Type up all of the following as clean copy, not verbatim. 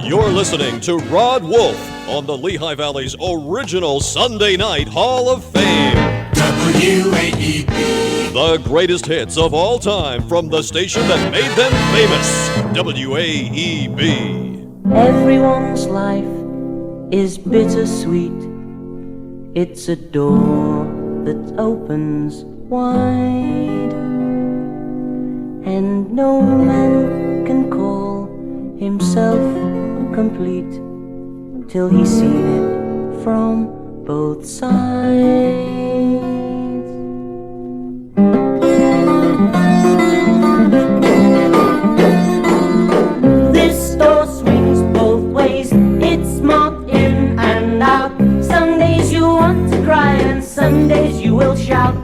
You're listening to Rod Wolf on the Lehigh Valley's original Sunday Night Hall of Fame. WAEB. The greatest hits of all time from the station that made them famous. WAEB. Everyone's life is bittersweet. It's a door that opens wide, and no man can call himself complete till he's seen it from both sides. This door swings both ways. It's marked in and out. Some days you want to cry and some days you will shout.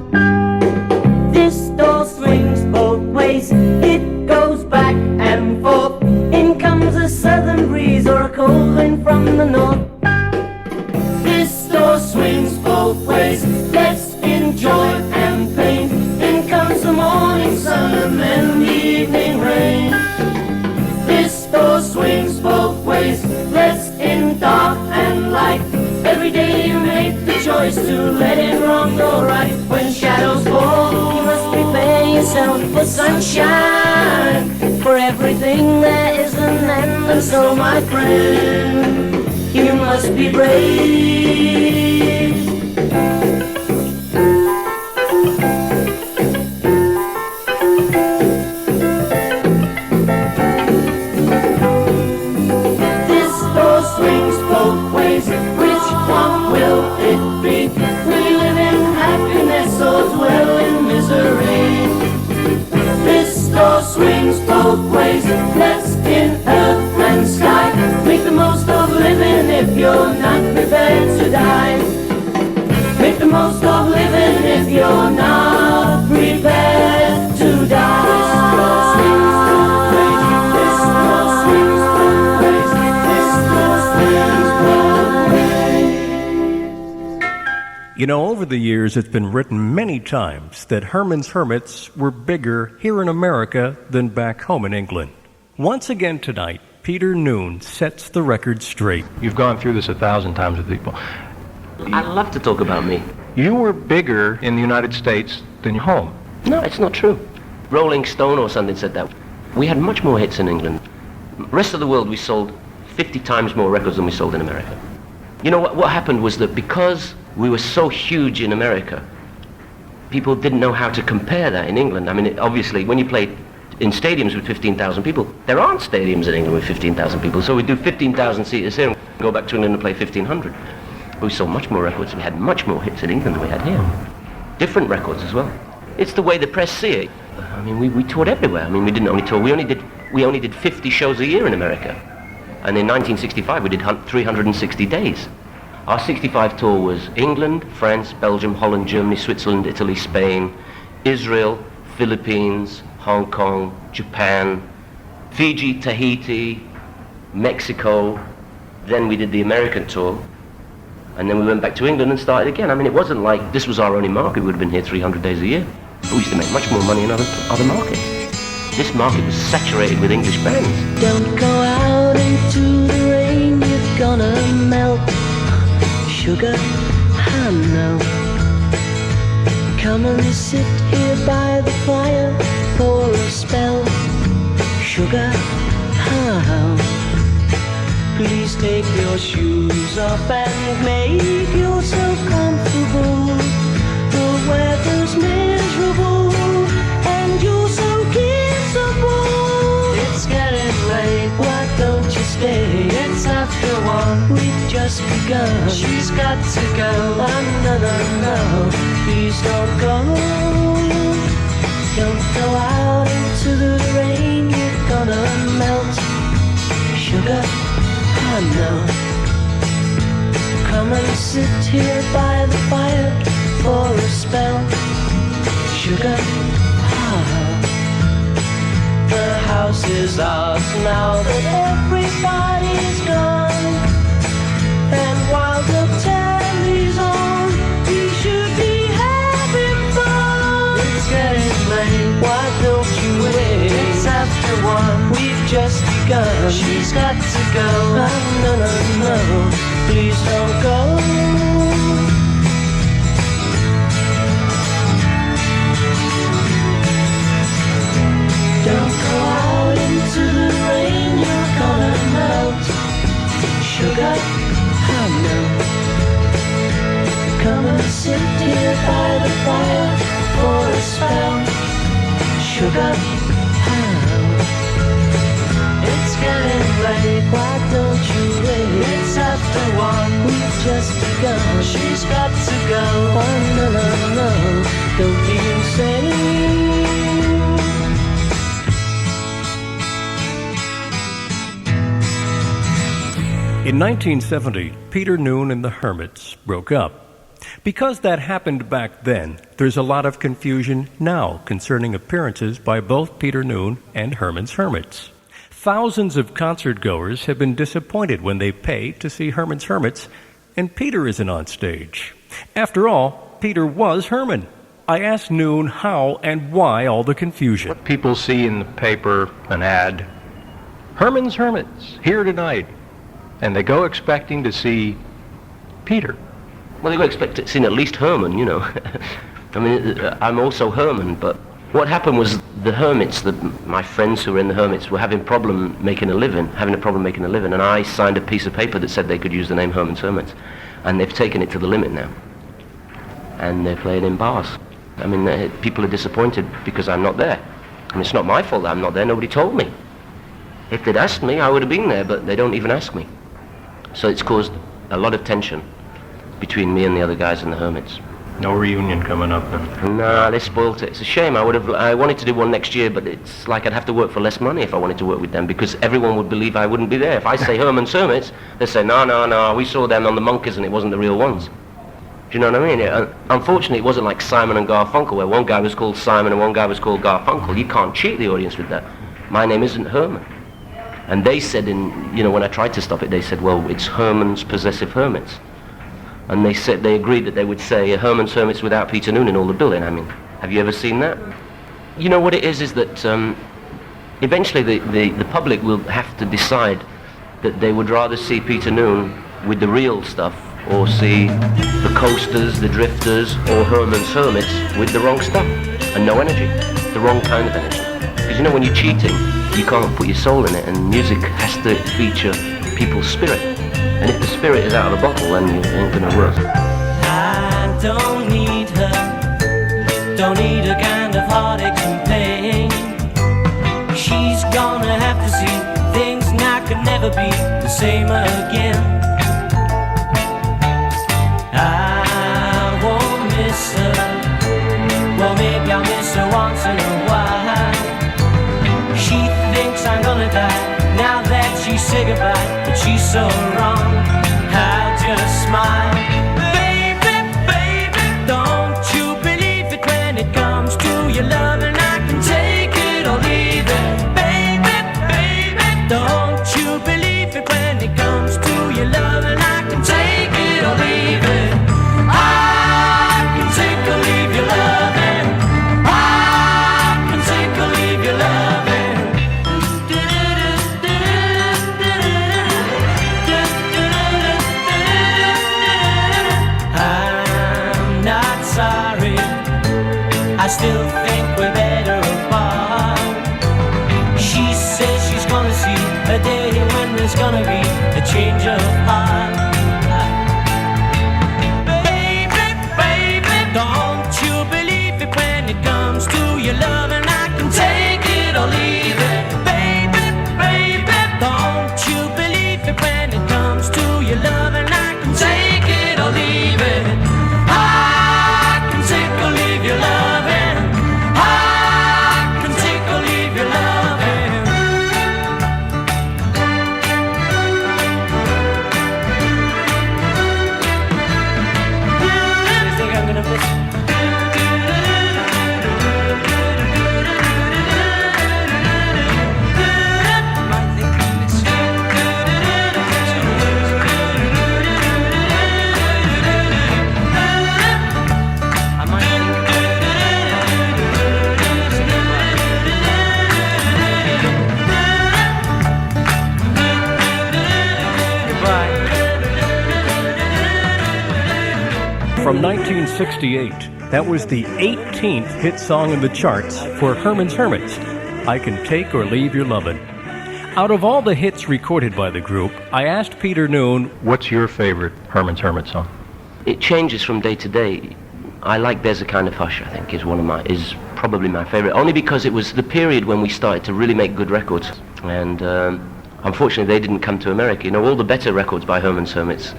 This door swings both ways. It goes back and forth. In comes a southern breeze or a cold wind from the north. This door swings both ways. Let's enjoy and pain. In comes the morning sun and then the evening rain. This door swings both ways. Let's in dark and light. Every day you make the choice to let it wrong go right. When shadows fall, you must prepare yourself for sunshine. For everything there is an end, and so my friend, you must be brave. This door swings both ways. Which one will it be? Will you live in happiness or dwell in misery? This door swings both ways. Let's in earth and sky make the most of living if you're not prepared to die. Make the most of living if you're not prepared to die. This door swings both ways. This door swings both ways. You know, over the years, it's been written many times that Herman's Hermits were bigger here in America than back home in England. Once again tonight, Peter Noone sets the record straight. You've gone through this 1,000 times with people. I love to talk about me. You were bigger in the United States than your home. No, it's not true. Rolling Stone or something said that. We had much more hits in England. The rest of the world, we sold 50 times more records than we sold in America. You know, what happened was that because we were so huge in America, people didn't know how to compare that in England. I mean, obviously, when you play in stadiums with 15,000 people, there aren't stadiums in England with 15,000 people, so we do 15,000 seaters here and go back to England and play 1,500. But we sold much more records, we had much more hits in England than we had here. Different records as well. It's the way the press see it. I mean, we toured everywhere. I mean, we didn't only tour, we only did 50 shows a year in America. And in 1965, we did 360 days. Our 65 tour was England, France, Belgium, Holland, Germany, Switzerland, Italy, Spain, Israel, Philippines, Hong Kong, Japan, Fiji, Tahiti, Mexico. Then we did the American tour. And then we went back to England and started again. I mean, it wasn't like this was our only market. We would have been here 300 days a year. We used to make much more money in other markets. This market was saturated with English bands. Don't go out into the rain, you're gonna melt. Sugar, I know. Come and sit here by the fire for a spell. Sugar, how? Please take your shoes off and make yourself comfortable. The weather's miserable and you're so kissable. It's getting late, why don't you stay? It's after 1, we've just begun. She's got to go, oh, no, no, no, please don't go. Don't go out into the rain, you're gonna melt. Sugar, I know. Come and sit here by the fire for a spell. Sugar, the house is ours now that everybody's gone. And while the telly's on, we should be having fun. It's getting late, why don't you wait? It's after 1, we've just gone. She's got to go. No, no, no, please don't go. Don't go out into the rain, you're gonna melt. Sugar, oh no. Come and sit here by the fire for a spell. Sugar, it's getting late, why don't you wait? It's after 1, we've just begun. She's got to go. Oh no, no, no, don't be insane. In 1970, Peter Noone and the Hermits broke up. Because that happened back then, there's a lot of confusion now concerning appearances by both Peter Noone and Herman's Hermits. Thousands of concert-goers have been disappointed when they pay to see Herman's Hermits, and Peter isn't on stage. After all, Peter was Herman. I asked Noone how and why all the confusion. What people see in the paper, an ad, Herman's Hermits, here tonight, and they go expecting to see Peter. Well, they go expecting to see at least Herman, you know. I mean, I'm also Herman, but what happened was the Hermits, my friends who were in the Hermits, were having a problem making a living, and I signed a piece of paper that said they could use the name Herman's Hermits, and they've taken it to the limit now, and they're playing in bars. I mean, people are disappointed because I'm not there. I mean, it's not my fault that I'm not there, nobody told me. If they'd asked me, I would have been there, but they don't even ask me. So it's caused a lot of tension between me and the other guys in the Hermits. No reunion coming up then? Nah, they spoilt it. It's a shame. I wanted to do one next year, but it's like I'd have to work for less money if I wanted to work with them, because everyone would believe I wouldn't be there. If I say Herman's Hermits, they say, no, we saw them on the Monkeys and it wasn't the real ones. Do you know what I mean? Unfortunately, it wasn't like Simon and Garfunkel, where one guy was called Simon and one guy was called Garfunkel. You can't cheat the audience with that. My name isn't Herman. And they said when I tried to stop it, they said, well, it's Herman's Possessive Hermits. And they agreed that they would say Herman's Hermits without Peter Noone in all the billing. I mean, have you ever seen that? You know what it is that eventually the public will have to decide that they would rather see Peter Noone with the real stuff, or see the Coasters, the Drifters, or Herman's Hermits with the wrong stuff and no energy, the wrong kind of energy. Because you know, when you're cheating, you can't put your soul in it, and music has to feature people's spirit. And if the spirit is out of the bottle, then it ain't gonna work. I don't need her, don't need a kind of heartache and pain. She's gonna have to see things now could never be the same again. I won't miss her, well maybe I'll miss her once in a while. She thinks I'm gonna die now that she said goodbye, but she's so wrong. I'll just smile. Baby, baby, don't you believe it when it comes to your love, and I can take it or leave it. Baby, baby, don't you believe it when it comes to your love, and I can take it or leave it. I can take or leave your loving. I can take or leave your loving. I still think we're better apart. She says she's gonna see a day when there's gonna be a change of heart. Baby, baby, don't you believe it when it comes to your love, and I can take it or leave it. Baby, baby, don't you believe it when it comes to your love, and I can take it or leave it. I can take or leave your love. From 1968, that was the 18th hit song in the charts for Herman's Hermits, I Can Take or Leave Your Lovin'. Out of all the hits recorded by the group, I asked Peter Noone, what's your favorite Herman's Hermit song? It changes from day to day. I like There's a Kind of Hush, I think, is probably my favorite, only because it was the period when we started to really make good records. And unfortunately, they didn't come to America. You know, all the better records by Herman's Hermits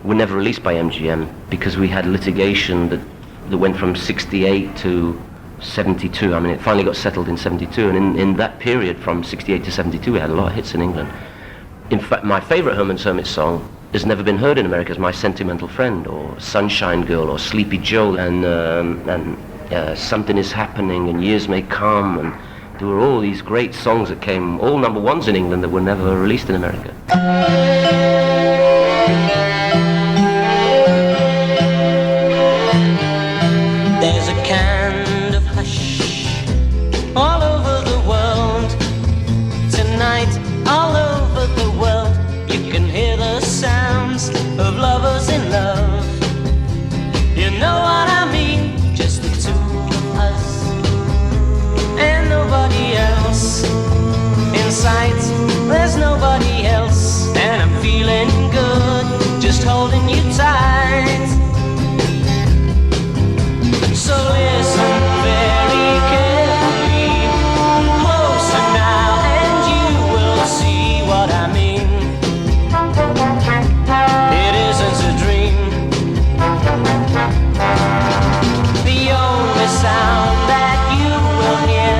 were never released by MGM because we had litigation that went from 68 to 72. I mean, it finally got settled in 72, and in that period from 68 to 72 we had a lot of hits in England. In fact, my favorite Herman's Hermits song has never been heard in America as My Sentimental Friend or Sunshine Girl or Sleepy Joe and Something Is Happening and Years May Come, and there were all these great songs that came, all number ones in England, that were never released in America. There's a kind of hush all over the world tonight, all over the world. You can hear the sounds of lovers in love. You know what I mean? Just the two of us and nobody else. In sight, there's nobody else, and I'm feeling good, just holding you tight. So listen very carefully, closer now, and you will see what I mean. It isn't a dream. The only sound that you will hear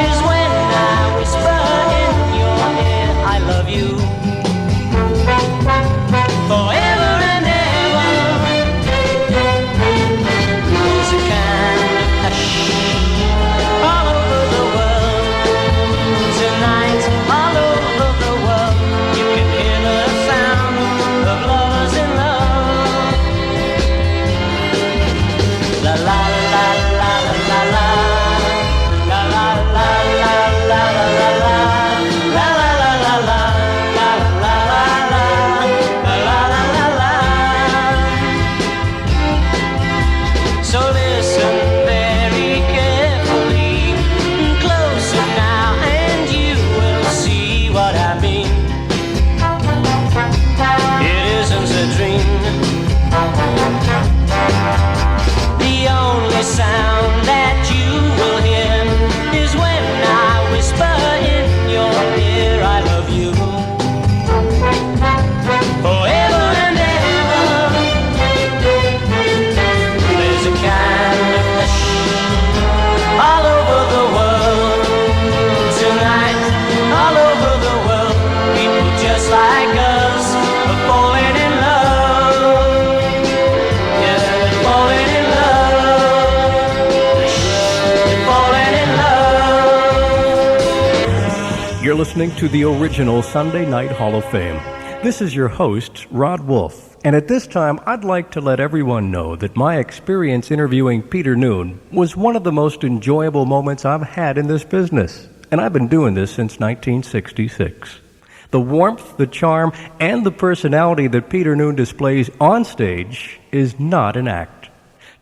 is when I whisper in your ear, I love you forever and ever. There's a kind of hush all over the world tonight, all over the world. You can hear the sound of lovers in love. La la la la la la la la la la la la la la la la la la la. So listen very carefully, closer now, and you will see what I mean. It isn't a dream. The only sound that you will hear is when I whisper in your ear, I love you forever and ever. There's a kind of hush all over the world tonight, all over the world. People just like us are falling in love. Yeah, they're falling in love. They're falling in love. You're listening to the original Sunday Night Hall of Fame. This is your host, Rod Wolf, and at this time I'd like to let everyone know that my experience interviewing Peter Noone was one of the most enjoyable moments I've had in this business, and I've been doing this since 1966. The warmth, the charm, and the personality that Peter Noone displays on stage is not an act.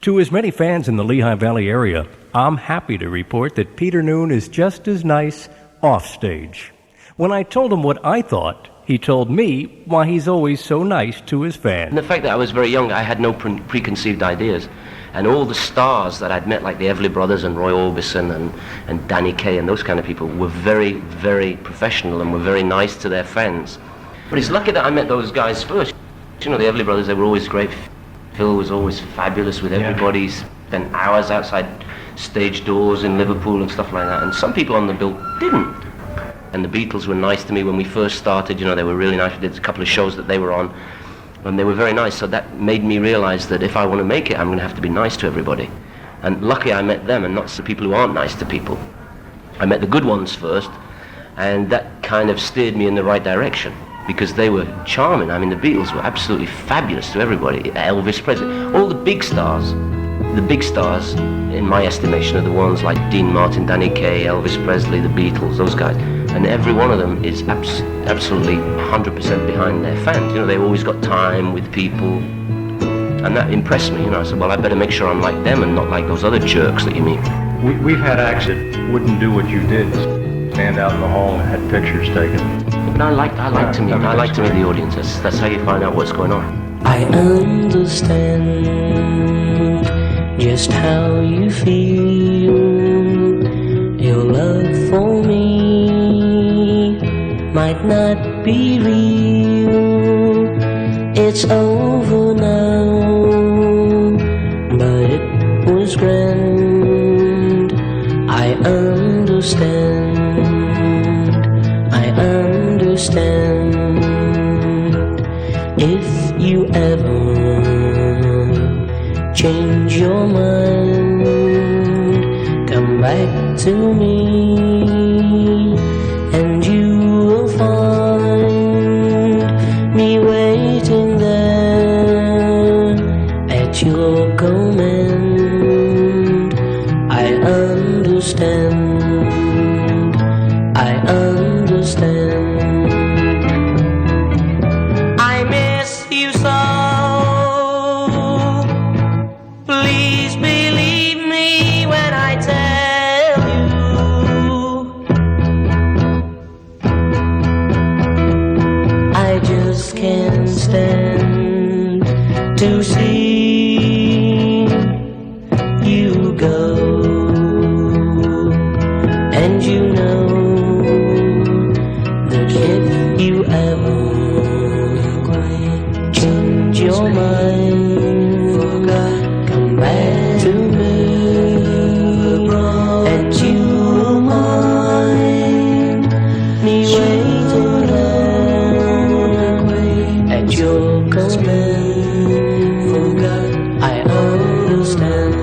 To as many fans in the Lehigh Valley area, I'm happy to report that Peter Noone is just as nice off stage. When I told him what I thought, he told me why he's always so nice to his fans. And the fact that I was very young, I had no preconceived ideas. And all the stars that I'd met, like the Everly Brothers and Roy Orbison and Danny Kaye and those kind of people, were very, very professional and were very nice to their fans. But it's lucky that I met those guys first. You know, the Everly Brothers, they were always great. Phil was always fabulous with everybody. Spent hours outside stage doors in Liverpool and stuff like that. And some people on the bill didn't. And the Beatles were nice to me when we first started. You know, they were really nice. We did a couple of shows that they were on, and they were very nice. So that made me realize that if I want to make it, I'm going to have to be nice to everybody. And luckily I met them and not the people who aren't nice to people. I met the good ones first, and that kind of steered me in the right direction because they were charming. I mean, the Beatles were absolutely fabulous to everybody. Elvis Presley, all the big stars. The big stars, in my estimation, are the ones like Dean Martin, Danny Kaye, Elvis Presley, the Beatles, those guys. And every one of them is absolutely 100% behind their fans. You know, they've always got time with people. And that impressed me, you know. I said, well, I better make sure I'm like them and not like those other jerks that you meet. We've had acts that wouldn't do what you did. Stand out in the hall and had pictures taken. But I like to meet the audience. That's how you find out what's going on. I understand just how you feel. Your love for me might not be real. It's over now, but it was grand. I understand. If you ever change your mind, come back to me, and you will find me waiting there at your command. I understand. I miss you so. Please believe me when I tell you. I just can't stand to see you go. And you know that if you ever change your mind, come back to me, and you will find me waiting there at your command. I understand.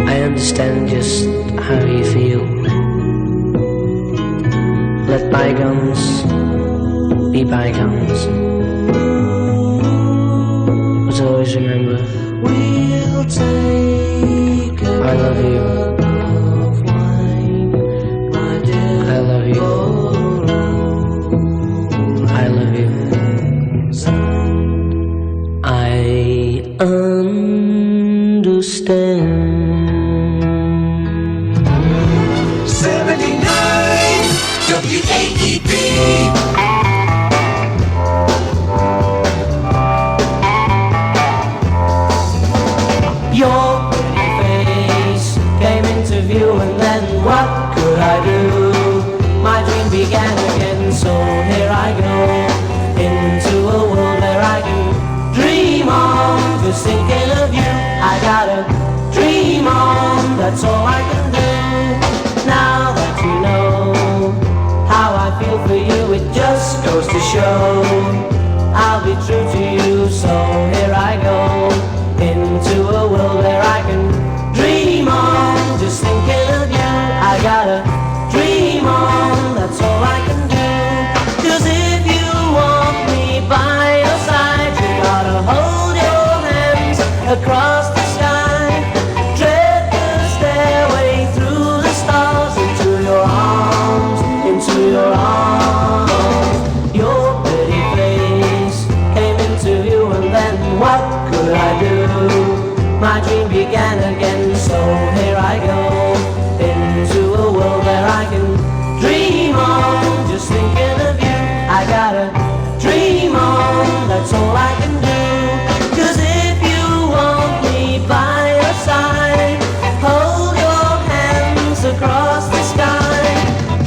I understand just how you feel. Let bygones be bygones. But always remember, we'll take I love you. I love you. I love you. I understand. 79 WAEB. Your pretty face came into view, and then what could I do? My dream began again, so here I go into a world where I can dream on, just thinking of you. I gotta dream on, that's all I can do. Now that you know how I feel for you, it just goes to show I'll be true to you. So here I go into a world where I can dream on, just thinking of you. I gotta dream on, that's all I can do. 'Cause if you want me by your side, you gotta hold your hands across the sky. Tread the stairway through the stars into your arms, into your arms. Your pretty face came into view, and then what could I do? My dream began again, so here I go into a world where I can dream on, just thinking of you. I gotta dream on, that's all I can do. 'Cause if you want me by your side, hold your hands across the sky.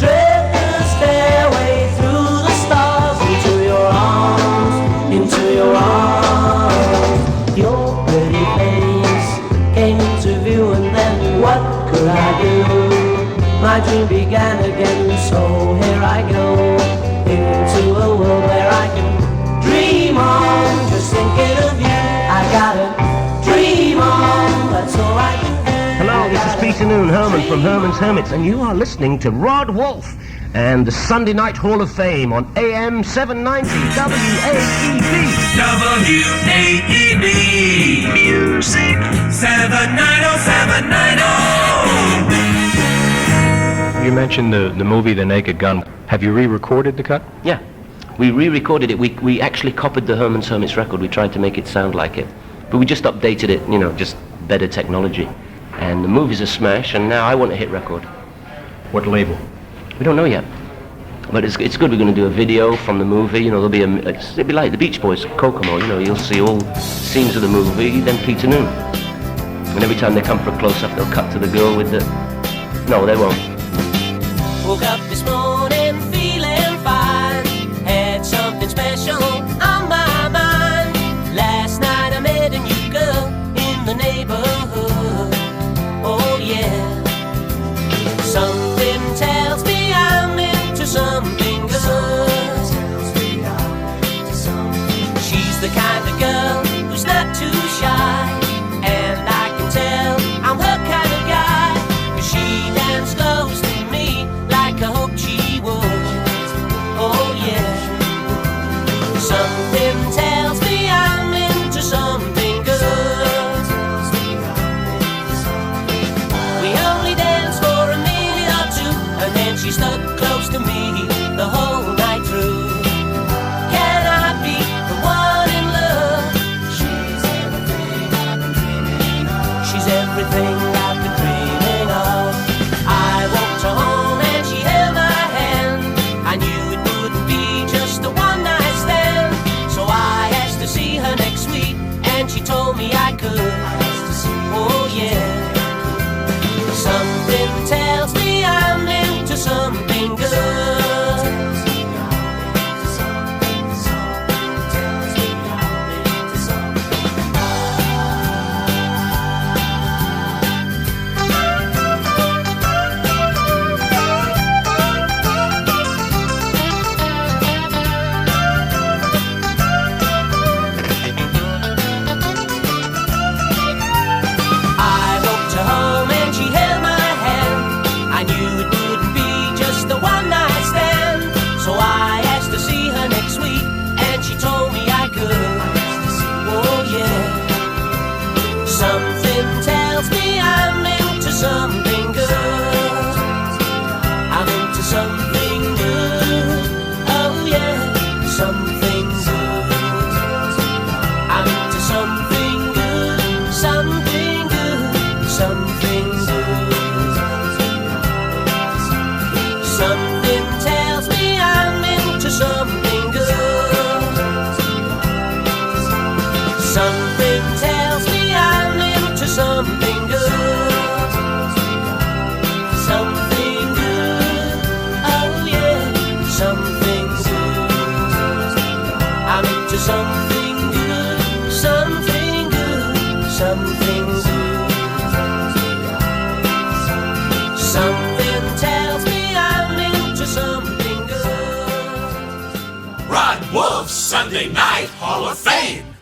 Tread the stairway through the stars into your arms, into your arms. Your pretty face came into view, and then what could I do? My dream began again, so here I go into a world where I can dream on, just thinking of you. I gotta dream on, that's all I can do. Hello, this is Peter Noone, Herman from Herman's Hermits, and you are listening to Rod Wolf and the Sunday Night Hall of Fame on AM 790 WAEB. WAEB. Music. 790, 790. You mentioned the movie The Naked Gun. Have you re-recorded the cut? Yeah. We re-recorded it. We actually copied the Herman's Hermits record. We tried to make it sound like it. But we just updated it, you know, just better technology. And the movie's a smash, and now I want a hit record. What label? We don't know yet. But it's good. We're going to do a video from the movie. You know, it'll be like the Beach Boys, Kokomo. You know, you'll see all scenes of the movie, then Peter Noone. And every time they come for a close-up, they'll cut to the girl with the... No, they won't. Woke up this morning feeling fine. Had something special on my mind. Last night I met a new girl in the neighborhood. Oh yeah. Something tells me I'm into something good. She's the kind of girl who's not too shy. And I can tell I'm her kind of guy. 'Cause she danced close to me like I hoped she would. Oh yeah. Something tells me I'm into something good. We only danced for a minute or two, and then she stuck close to me the whole night through. Can I be the one in love? She's everything I've been dreaming of. She's everything I've been dreaming of. I walked her home and she held my hand. I knew it wouldn't be just a one-night stand. So I asked to see her next week, and she told me I could. Oh yeah. Something tells me I'm into something good. I walked her home and she held my hand. I knew it wouldn't be just a one-night stand. So I asked to see her next week, and she told me I could. Oh yeah. Something tells me I'm into something good. I'm into something good. Oh yeah. Something good. I'm into something good. Something good. Something good. Something tells me I'm into something good. Something tells me I'm into something good. Something good. Oh yeah. Something good. I'm into something good. Something good. Something good. Something tells me I'm into something good. Rod Wolf Sunday Night Hall of Fame.